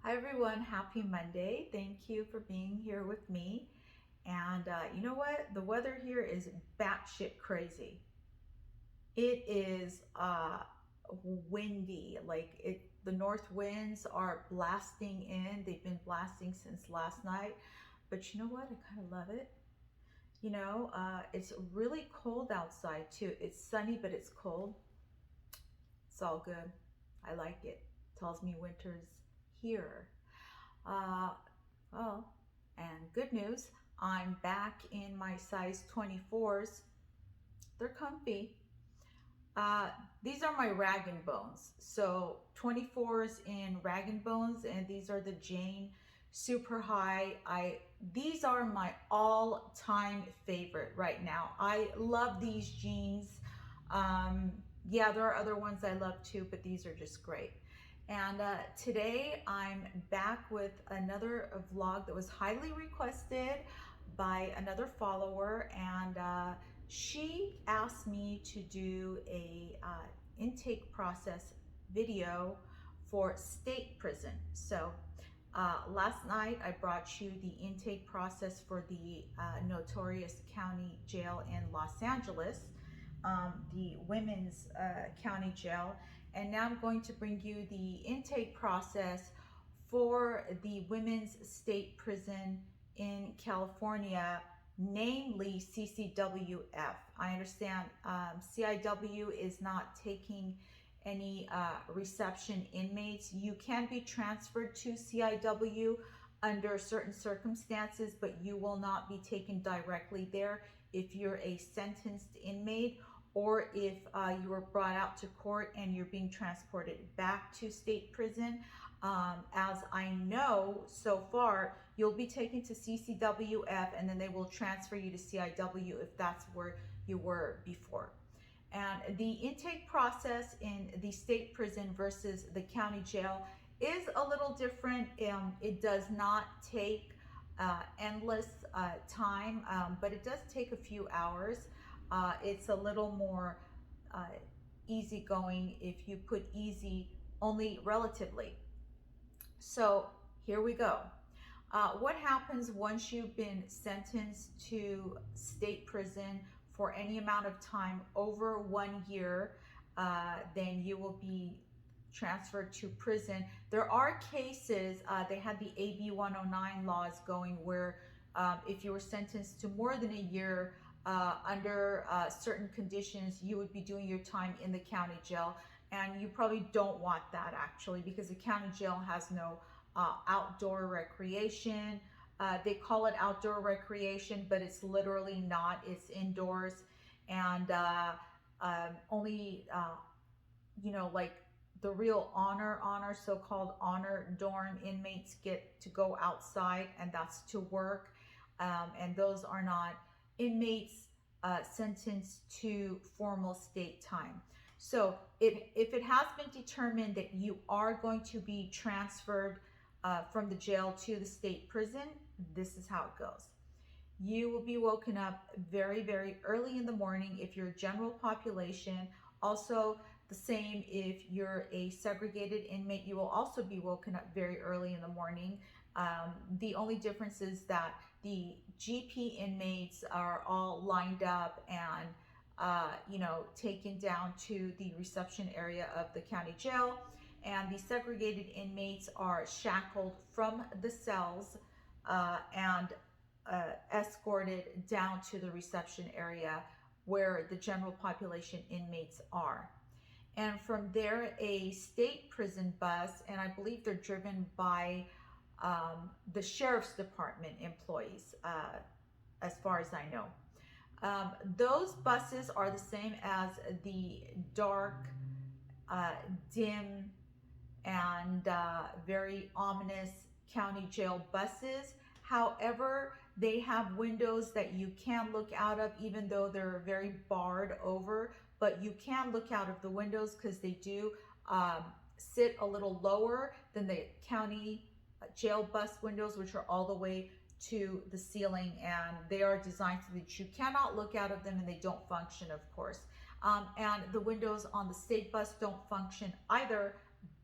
Hi everyone, happy Monday. Thank you for being here with me. And you know what? The weather here is batshit crazy. It is windy, the north winds are blasting in. They've been blasting since last night. But you know what? I kind of love it. It's really cold outside too. It's sunny, but it's cold. It's all good. I like it. Tells me winter's here. Uh, well, and good news, I'm back in my size 24s. They're comfy. Uh, these are my rag and bones. So 24s in rag and bones, and these are the Jane super high. These are my all-time favorite right now. I love these jeans. Yeah, there are other ones I love too, but these are just great. And today I'm back with another vlog that was highly requested by another follower, and she asked me to do a intake process video for state prison. So last night I brought you the intake process for the notorious county jail in Los Angeles, the women's county jail. And now I'm going to bring you the intake process for the women's state prison in California, namely CCWF. I understand CIW is not taking any reception inmates. You can be transferred to CIW under certain circumstances, but you will not be taken directly there if you're a sentenced inmate, or if you were brought out to court and you're being transported back to state prison. As I know so far, you'll be taken to CCWF and then they will transfer you to CIW if that's where you were before. And the intake process in the state prison versus the county jail is a little different. It does not take endless time, but it does take a few hours. It's a little more easygoing if you put easy only relatively. So here we go. What happens once you've been sentenced to state prison for any amount of time over 1 year? Then you will be transferred to prison. There are cases, they had the AB 109 laws going where if you were sentenced to more than a year, under certain conditions, you would be doing your time in the county jail. And you probably don't want that actually, because the county jail has no outdoor recreation. They call it outdoor recreation, but it's literally not. It's indoors, and only like the real honor so-called honor dorm inmates get to go outside, and that's to work, and those are not inmates sentenced to formal state time. So if it has been determined that you are going to be transferred from the jail to the state prison, this is how it goes. You will be woken up very, very early in the morning if you're general population. Also, the same if you're a segregated inmate, you will also be woken up very early in the morning. The only difference is that the GP inmates are all lined up and taken down to the reception area of the county jail, and the segregated inmates are shackled from the cells and escorted down to the reception area where the general population inmates are. And from there, a state prison bus, and I believe they're driven by the sheriff's department employees, as far as I know. Those buses are the same as the dark, dim, and very ominous county jail buses. However, they have windows that you can look out of, even though they're very barred over, but you can look out of the windows because they do sit a little lower than the county jail bus windows, which are all the way to the ceiling, and they are designed so that you cannot look out of them, and they don't function, of course. And the windows on the state bus don't function either,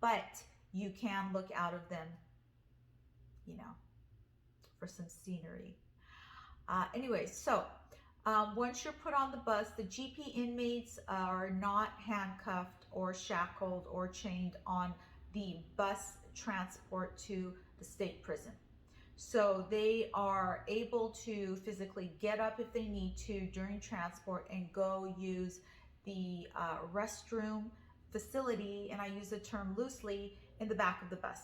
but you can look out of them you know, for some scenery. Anyway, so once you're put on the bus, the GP inmates are not handcuffed or shackled or chained on the bus transport to the state prison. So they are able to physically get up if they need to during transport and go use the restroom facility, and I use the term loosely, in the back of the bus,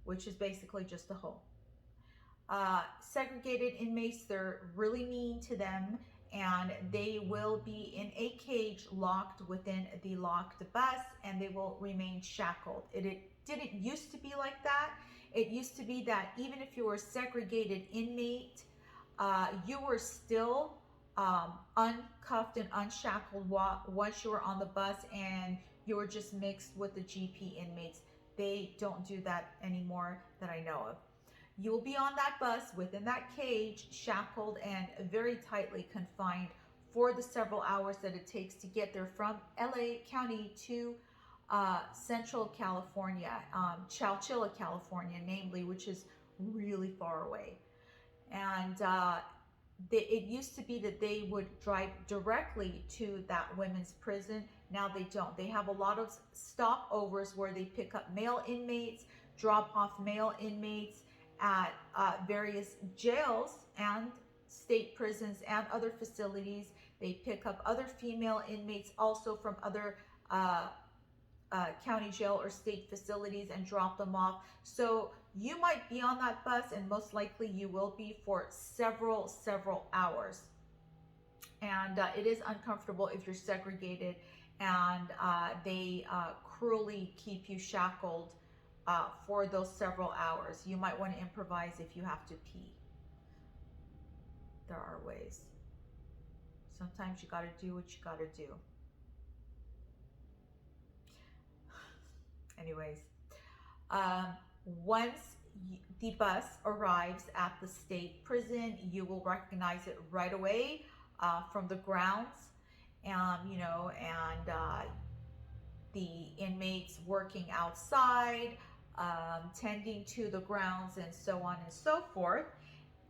which is basically just a hole. Segregated inmates, they're really mean to them, and they will be in a cage locked within the locked bus, and they will remain shackled. It didn't used to be like that. It used to be that even if you were a segregated inmate, you were still uncuffed and unshackled once you were on the bus, and you were just mixed with the GP inmates. They don't do that anymore that I know of. You will be on that bus within that cage, shackled and very tightly confined for the several hours that it takes to get there from LA County to Central California, Chowchilla, California, namely, which is really far away. And it used to be that they would drive directly to that women's prison. Now they don't. They have a lot of stopovers where they pick up male inmates, drop off male inmates at various jails and state prisons and other facilities. They pick up other female inmates also from other county jail or state facilities and drop them off. So you might be on that bus, and most likely you will be for several hours. And it is uncomfortable if you're segregated, and they cruelly keep you shackled for those several hours. You might want to improvise if you have to pee. There are ways. Sometimes you got to do what you got to do. Anyways, once the bus arrives at the state prison, you will recognize it right away from the grounds, you know, and the inmates working outside, tending to the grounds, and so on and so forth.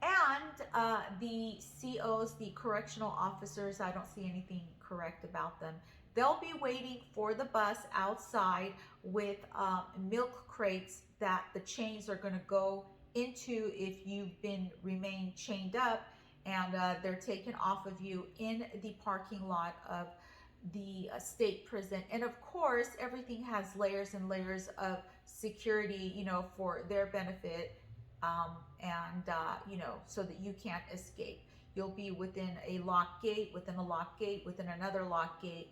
And the COs, the correctional officers, I don't see anything correct about them. They'll be waiting for the bus outside with milk crates that the chains are going to go into if you've remained chained up, and they're taken off of you in the parking lot of the state prison. And of course, everything has layers and layers of security, you know, for their benefit, you know, so that you can't escape. You'll be within a locked gate, within a locked gate, within another locked gate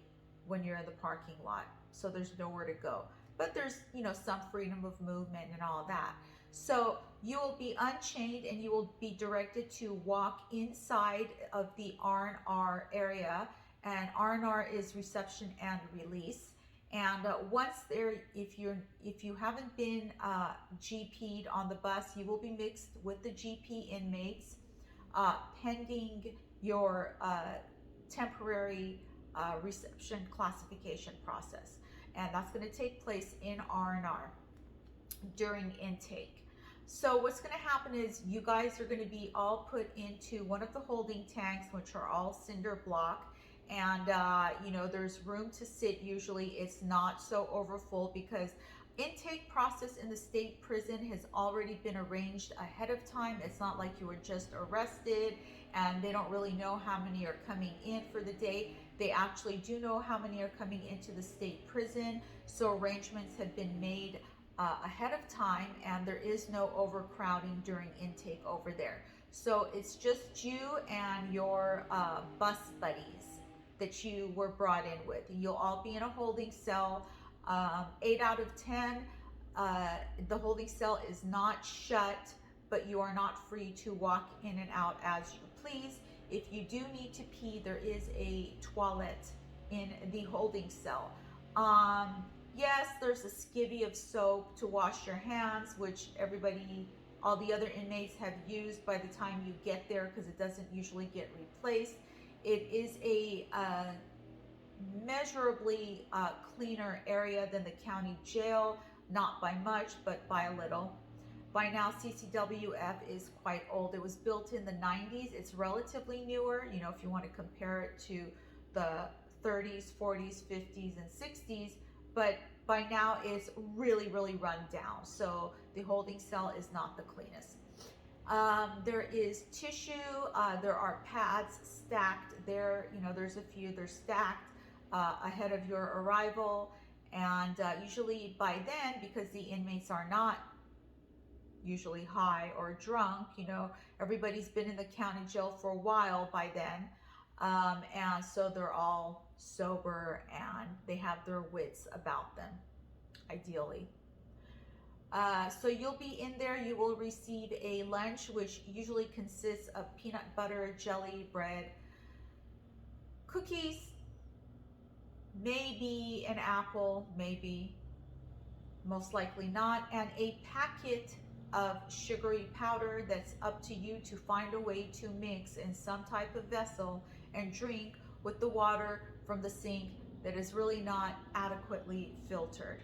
when you're in the parking lot. So there's nowhere to go. But there's, you know, some freedom of movement and all that. So you will be unchained, and you will be directed to walk inside of the R&R area. And R&R is reception and release. And once there, if you haven't been GP'd on the bus, you will be mixed with the GP inmates, pending your temporary reception classification process. And that's going to take place in R&R during intake. So what's going to happen is you guys are going to be all put into one of the holding tanks, which are all cinder block. And, you know, there's room to sit. Usually it's not so overfull because intake process in the state prison has already been arranged ahead of time. It's not like you were just arrested and they don't really know how many are coming in for the day. They actually do know how many are coming into the state prison. So arrangements have been made ahead of time, and there is no overcrowding during intake over there. So it's just you and your bus buddies that you were brought in with. You'll all be in a holding cell. 8 out of 10, the holding cell is not shut, but you are not free to walk in and out as you please. If you do need to pee, there is a toilet in the holding cell. Yes, there's a skivvy of soap to wash your hands, which all the other inmates have used by the time you get there, because it doesn't usually get replaced. It is a measurably cleaner area than the county jail, not by much, but by a little. By now, CCWF is quite old. It was built in the 90s. It's relatively newer, you know, if you want to compare it to the 30s, 40s, 50s, and 60s. But by now, it's really, really run down. So the holding cell is not the cleanest. There is tissue. There are pads stacked there. You know, there's a few. They're stacked ahead of your arrival. And usually by then, because the inmates are not usually high or drunk, you know, everybody's been in the county jail for a while by then. And so they're all sober and they have their wits about them, ideally. So you'll be in there, you will receive a lunch, which usually consists of peanut butter, jelly, bread, cookies, maybe an apple, maybe, most likely not, and a packet of sugary powder that's up to you to find a way to mix in some type of vessel and drink with the water from the sink that is really not adequately filtered.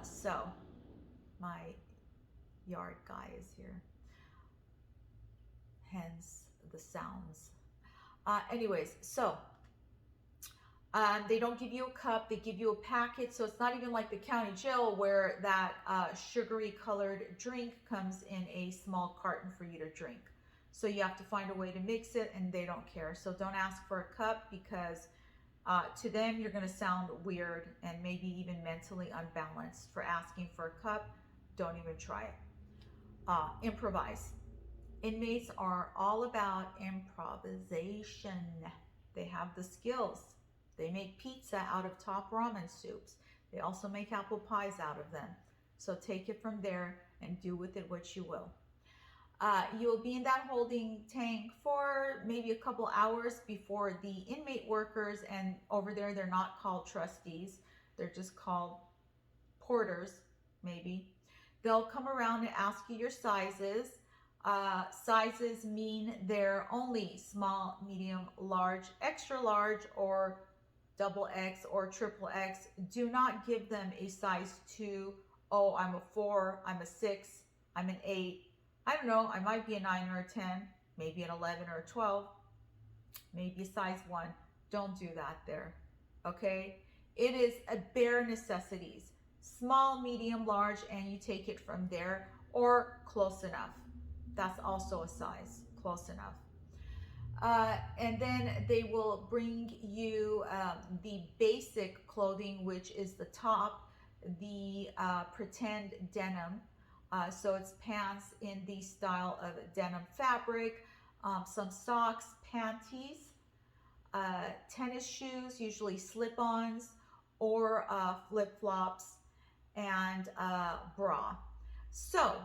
So my yard guy is here, hence the sounds. Anyways, so they don't give you a cup, they give you a packet. So it's not even like the county jail where that sugary colored drink comes in a small carton for you to drink. So you have to find a way to mix it, and they don't care. So don't ask for a cup, because to them you're going to sound weird and maybe even mentally unbalanced for asking for a cup. Don't even try it. Improvise. Inmates are all about improvisation. They have the skills. They make pizza out of top ramen soups. They also make apple pies out of them. So take it from there and do with it what you will. You'll be in that holding tank for maybe a couple hours before the inmate workers, and over there they're not called trustees, they're just called porters, maybe. They'll come around and ask you your sizes. Sizes mean they're only small, medium, large, extra large, or double X or triple X. Do not give them a size 2. Oh, I'm a 4, I'm a 6, I'm an 8. I don't know, I might be a 9 or a 10, maybe an 11 or a 12, maybe a size 1. Don't do that there, okay? It is a bare necessities. Small, medium, large, and you take it from there, or close enough. That's also a size, close enough. And then they will bring you the basic clothing, which is the top, the pretend denim. So it's pants in the style of denim fabric, some socks, panties, tennis shoes, usually slip-ons, or flip-flops, and bra. So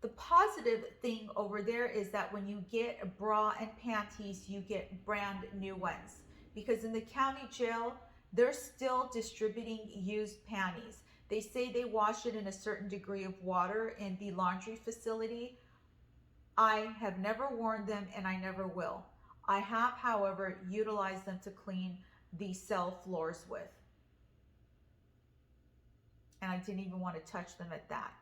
the positive thing over there is that when you get a bra and panties, you get brand new ones. Because in the county jail, they're still distributing used panties. They say they wash it in a certain degree of water in the laundry facility. I have never worn them, and I never will. I have, however, utilized them to clean the cell floors with. And I didn't even want to touch them at that.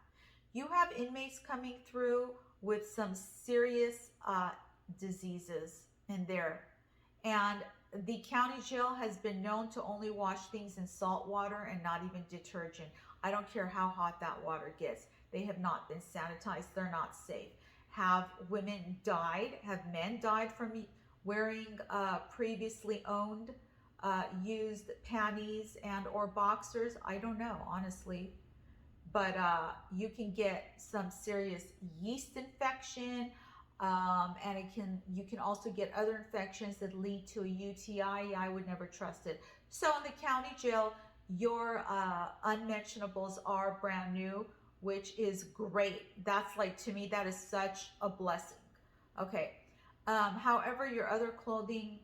You have inmates coming through with some serious diseases in there. And the county jail has been known to only wash things in salt water and not even detergent. I don't care how hot that water gets. They have not been sanitized. They're not safe. Have women died? Have men died from wearing previously owned used panties and or boxers? I don't know, honestly. But you can get some serious yeast infection, and you can also get other infections that lead to a UTI. I would never trust it. So in the county jail, your unmentionables are brand new, which is great. That's like, to me, that is such a blessing. Okay. However, your other clothing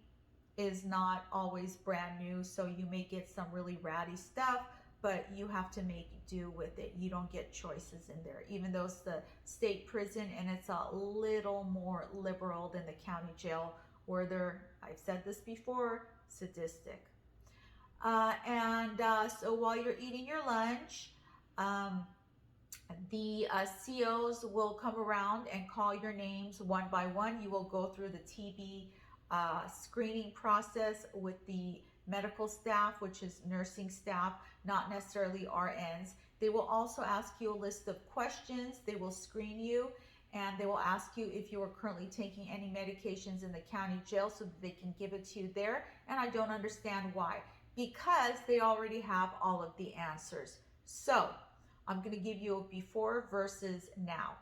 is not always brand new, so you may get some really ratty stuff, but you have to make do with it. You don't get choices in there, even though it's the state prison and it's a little more liberal than the county jail, where they're, I've said this before, sadistic. So while you're eating your lunch, The COs will come around and call your names one by one. You will go through the TB screening process with the medical staff, which is nursing staff, not necessarily RNs. They will also ask you a list of questions. They will screen you, and they will ask you if you are currently taking any medications in the county jail so that they can give it to you there. And I don't understand why, because they already have all of the answers. So I'm going to give you a before versus now.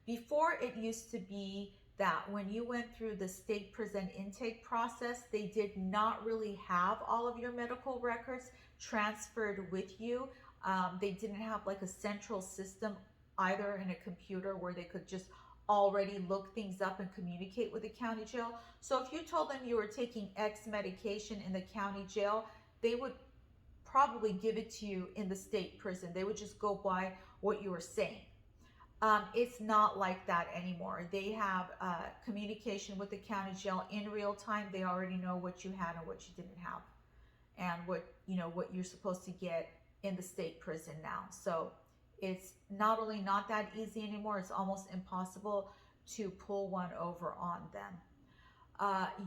Before, it used to be that when you went through the state prison intake process, they did not really have all of your medical records transferred with you. They didn't have like a central system either in a computer where they could just already look things up and communicate with the county jail. So if you told them you were taking X medication in the county jail, they would probably give it to you in the state prison. They would just go by what you were saying. It's not like that anymore. They have communication with the county jail in real time. They already know what you had and what you didn't have, and what you're supposed to get in the state prison now. So it's not only not that easy anymore, it's almost impossible to pull one over on them.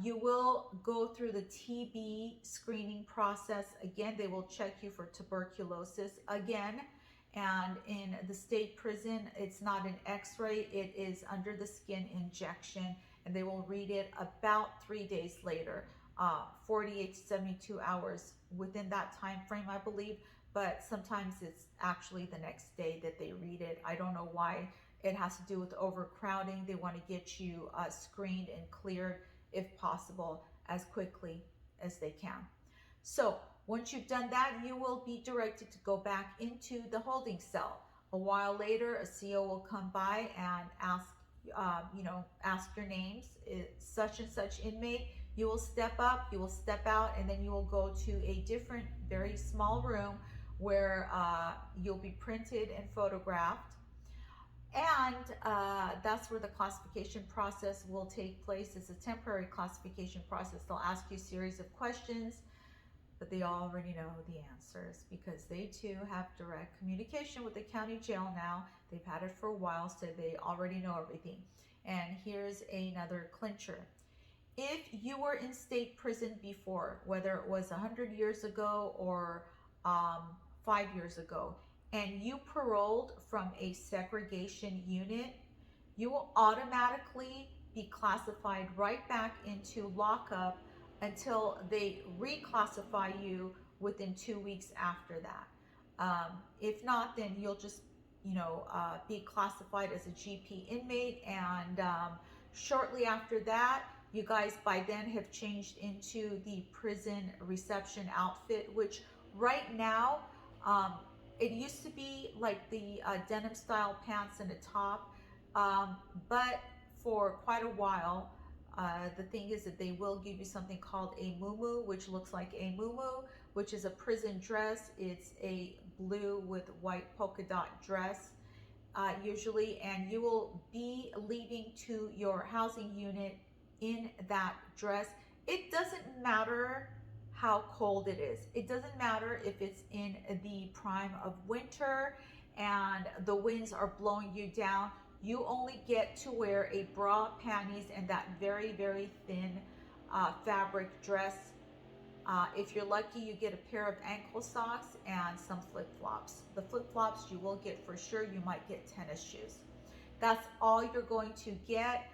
You will go through the TB screening process. Again, they will check you for tuberculosis again. And in the state prison, it's not an x-ray, it is under the skin injection, and they will read it about 3 days later, 48 to 72 hours within that time frame, I believe. But sometimes it's actually the next day that they read it. I don't know why. It has to do with overcrowding. They want to get you screened and cleared, if possible, as quickly as they can. So once you've done that, you will be directed to go back into the holding cell. A while later, a CO will come by and ask your names. It's such and such inmate. You will step up, you will step out, and then you will go to a different, very small room where you'll be printed and photographed. And that's where the classification process will take place. It's a temporary classification process. They'll ask you a series of questions, but they already know the answers because they too have direct communication with the county jail now. They've had it for a while, so they already know everything. And here's another clincher. If you were in state prison before, whether it was 100 years ago or 5 years ago, and you paroled from a segregation unit, you will automatically be classified right back into lockup until they reclassify you within 2 weeks after that. If not, then you'll just be classified as a GP inmate, and shortly after that, you guys by then have changed into the prison reception outfit, which right now, it used to be like the denim style pants and a top, but for quite a while, the thing is that they will give you something called a muumuu, which looks like a muumuu, which is a prison dress. It's a blue with white polka dot dress, usually, and you will be leaving to your housing unit in that dress. It doesn't matter how cold it is. It doesn't matter if it's in the prime of winter and the winds are blowing you down. You only get to wear a bra, panties, and that very, very thin fabric dress. If you're lucky, you get a pair of ankle socks and some flip-flops. The flip-flops you will get for sure. You might get tennis shoes. That's all you're going to get.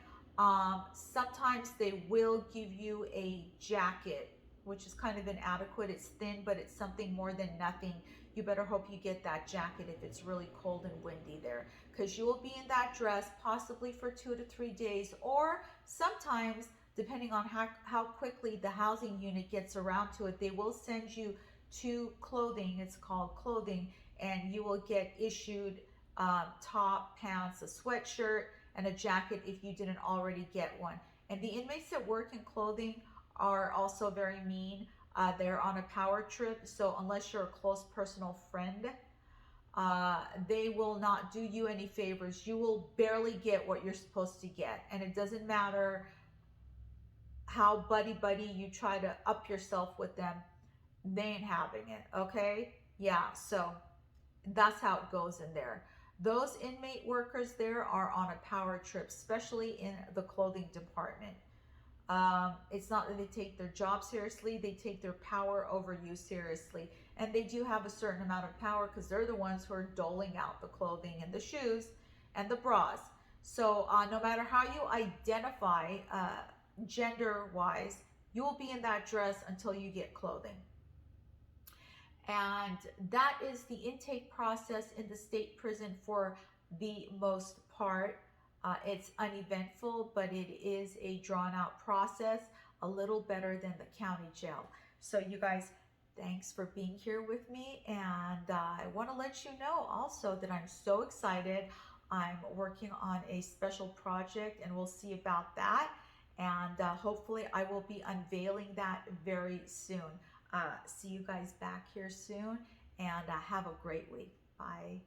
Sometimes they will give you a jacket, which is kind of inadequate. It's thin, but it's something more than nothing. You better hope you get that jacket if it's really cold and windy there, because you will be in that dress possibly for 2 to 3 days, or sometimes, depending on how quickly the housing unit gets around to it, they will send you to clothing. It's called clothing, and you will get issued top, pants, a sweatshirt, and a jacket if you didn't already get one. And the inmates that work in clothing are also very mean. They're on a power trip, so unless you're a close personal friend, they will not do you any favors. You will barely get what you're supposed to get, and it doesn't matter how buddy you try to up yourself with them, they ain't having it. Okay, yeah, so that's how it goes in there. Those inmate workers there are on a power trip, especially in the clothing department. It's not that they take their job seriously, they take their power over you seriously. And they do have a certain amount of power because they're the ones who are doling out the clothing and the shoes and the bras. So no matter how you identify gender wise, you will be in that dress until you get clothing. And that is the intake process in the state prison for the most part. It's uneventful, but it is a drawn out process, a little better than the county jail. So you guys, thanks for being here with me. And I want to let you know also that I'm so excited. I'm working on a special project and we'll see about that. And hopefully I will be unveiling that very soon. See you guys back here soon, and have a great week. Bye.